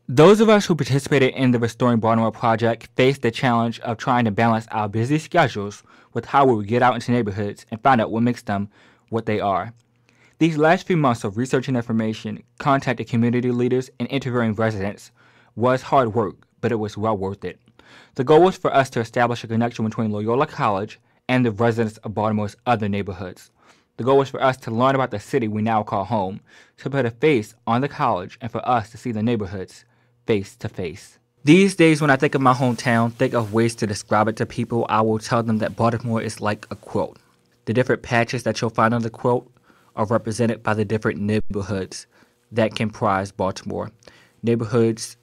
Those of us who participated in the Restoring Baltimore project faced the challenge of trying to balance our busy schedules with how we would get out into neighborhoods and find out what makes them what they are. These last few months of researching information, contacting community leaders, and interviewing residents was hard work, but it was well worth it. The goal was for us to establish a connection between Loyola College and the residents of Baltimore's other neighborhoods. The goal was for us to learn about the city we now call home, to put a face on the college, and for us to see the neighborhoods face to face. These days, when I think of my hometown, think of ways to describe it to people, I will tell them that Baltimore is like a quilt. The different patches that you'll find on the quilt are represented by the different neighborhoods that comprise Baltimore. Neighborhoods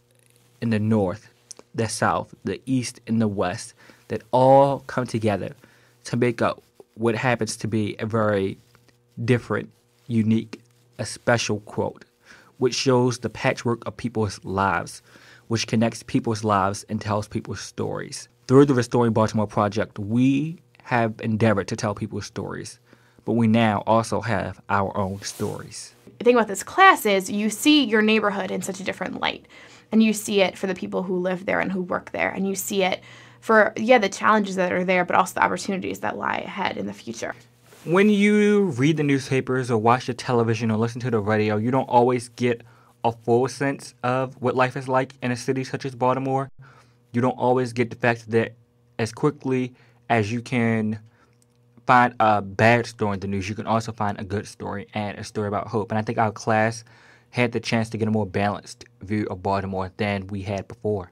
in the north, the south, the east, and the west that all come together to make up what happens to be a very different, unique, a special quilt, which shows the patchwork of people's lives, which connects people's lives and tells people's stories. Through the Restoring Baltimore project, we have endeavored to tell people's stories, but we now also have our own stories. The thing about this class is you see your neighborhood in such a different light, and you see it for the people who live there and who work there, and you see it for, the challenges that are there, but also the opportunities that lie ahead in the future. When you read the newspapers or watch the television or listen to the radio, you don't always get a full sense of what life is like in a city such as Baltimore. You don't always get the fact that as quickly as you can find a bad story in the news, you can also find a good story and a story about hope. And I think our class had the chance to get a more balanced view of Baltimore than we had before.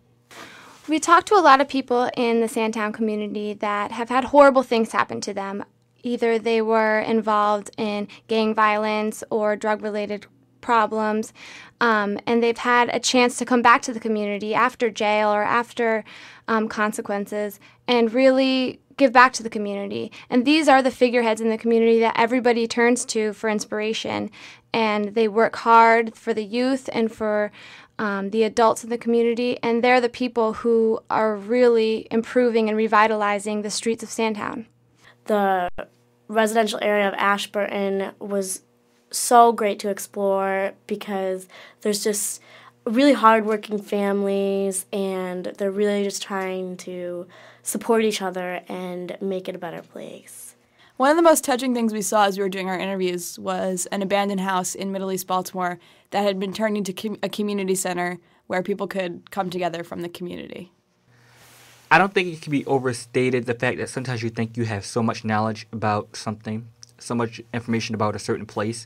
We talked to a lot of people in the Sandtown community that have had horrible things happen to them. Either they were involved in gang violence or drug-related problems, and they've had a chance to come back to the community after jail or after consequences and really give back to the community. And these are the figureheads in the community that everybody turns to for inspiration, and they work hard for the youth and for the adults in the community, and they're the people who are really improving and revitalizing the streets of Sandtown. The residential area of Ashburton was so great to explore because there's just really hardworking families, and they're really just trying to support each other and make it a better place. One of the most touching things we saw as we were doing our interviews was an abandoned house in Middle East Baltimore that had been turned into a community center where people could come together from the community. I don't think it can be overstated, the fact that sometimes you think you have so much knowledge about something, so much information about a certain place,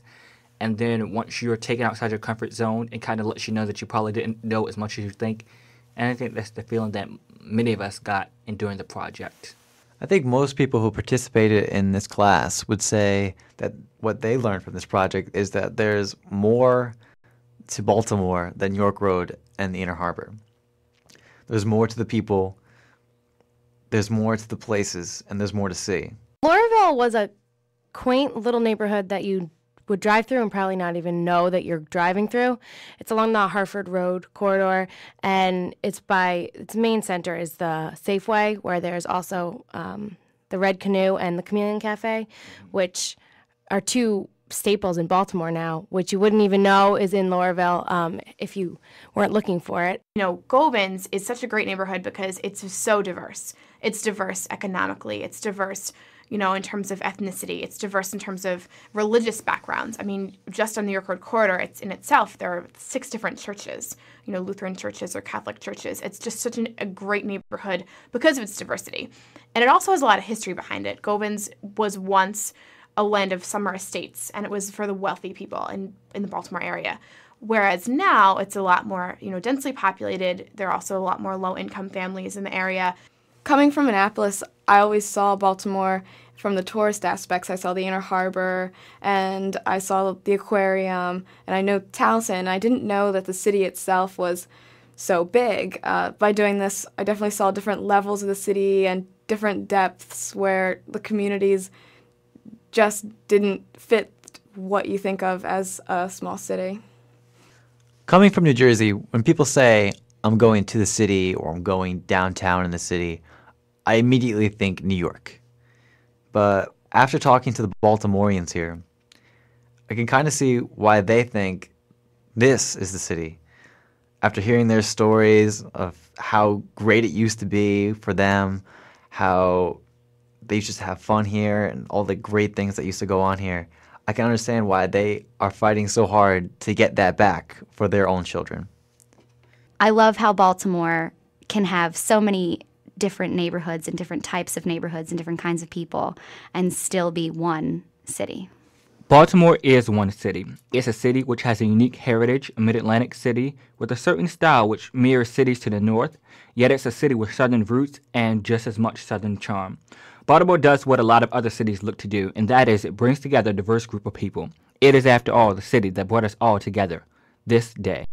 and then once you're taken outside your comfort zone, it kind of lets you know that you probably didn't know as much as you think. And I think that's the feeling that many of us got in doing the project. I think most people who participated in this class would say that what they learned from this project is that there's more to Baltimore than York Road and the Inner Harbor. There's more to the people, there's more to the places, and there's more to see. Laurelville was a quaint little neighborhood that you would drive through and probably not even know that you're driving through. It's along the Hartford Road corridor, and its main center is the Safeway, where there's also the Red Canoe and the Chameleon Cafe, which are two staples in Baltimore now, which you wouldn't even know is in Laurelville if you weren't looking for it. Gobins is such a great neighborhood because it's so diverse. It's diverse economically. It's diverse in terms of ethnicity. It's diverse in terms of religious backgrounds. I mean, just on the York Road corridor, in itself, there are 6 different churches, Lutheran churches or Catholic churches. It's just such a great neighborhood because of its diversity. And it also has a lot of history behind it. Gobins was once a land of summer estates, and it was for the wealthy people in the Baltimore area. Whereas now it's a lot more, densely populated. There are also a lot more low-income families in the area. Coming from Annapolis, I always saw Baltimore from the tourist aspects. I saw the Inner Harbor, and I saw the aquarium, and I know Towson. I didn't know that the city itself was so big. By doing this, I definitely saw different levels of the city and different depths where the communities just didn't fit what you think of as a small city. Coming from New Jersey, when people say, I'm going to the city or I'm going downtown in the city, I immediately think New York. But after talking to the Baltimoreans here, I can kind of see why they think this is the city. after hearing their stories of how great it used to be for them, how they used to have fun here and all the great things that used to go on here, I can understand why they are fighting so hard to get that back for their own children. I love how Baltimore can have so many different neighborhoods and different types of neighborhoods and different kinds of people and still be one city. Baltimore is one city. It's a city which has a unique heritage, a mid-Atlantic city with a certain style which mirrors cities to the north, yet it's a city with southern roots and just as much southern charm. Baltimore does what a lot of other cities look to do, and that is it brings together a diverse group of people. It is, after all, the city that brought us all together this day.